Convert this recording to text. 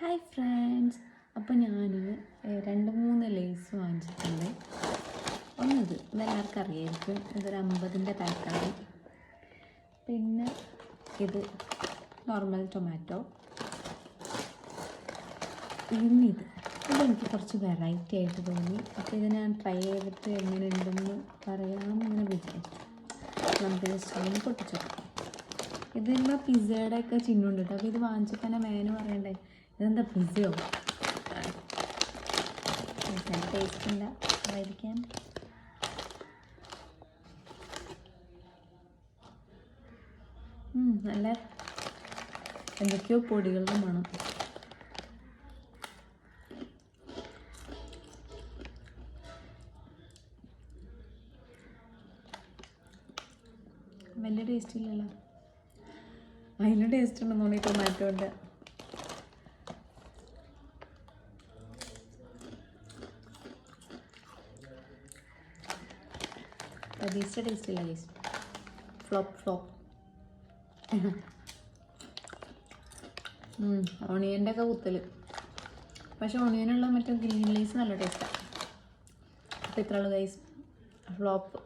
Hi friends, അപ്പോൾ ഞാൻ 2-3 lace വാങ്ങിച്ചിട്ടുണ്ട്. ഇതെല്ലാവർക്കും അറിയായിരിക്കും, ഇതൊരു 50-ൻ്റെ പാക്കാണ്. പിന്നെ ഇത് നോർമൽ ടൊമാറ്റോ. ഇതെനിക്ക് കുറച്ച് വെറൈറ്റി ആയിട്ട് തോന്നി. അപ്പോൾ ഇത് ഞാൻ ട്രൈ ചെയ്തിട്ട് എങ്ങനെ ഉണ്ടെന്ന് പറയാമെന്ന് വിചാരിച്ചു. നമുക്ക് ജസ്റ്റ് ഒന്ന് പൊട്ടിച്ചോക്കാം. ഇതിന്മേൽ പിസ്സയുടെ ഒക്കെ ചിഹ്നമുണ്ട് കേട്ടോ. അപ്പോൾ ഇത് വാങ്ങിച്ചപ്പോൾ തന്നെ മേനു പറയണ്ടേ ഇതെന്താ പിസ്സയോ? ടേസ്റ്റ് ഇല്ല ആയിരിക്കാം. നല്ല എന്തൊക്കെയോ പൊടികളുടെ മണം. വലിയ ടേസ്റ്റ് ഇല്ലല്ലോ. അതിന് ടേസ്റ്റ് ഉണ്ടെന്ന് ടൊമാറ്റോ ഉണ്ട്. പ്രതീക്ഷിച്ച ടേസ്റ്റ് ഇല്ല ഗൈസ്. ഫ്ലോപ്പ്. ഓണിയൻ്റെ ഒക്കെ കുത്തൽ. പക്ഷെ ഓണിയനുള്ള മറ്റേ ഗ്രീൻ ലൈസ് നല്ല ടേസ്റ്റാണ്. അപ്പോൾ ഇത്രയുള്ളൂ ഗൈസ്. ഫ്ലോപ്പ്.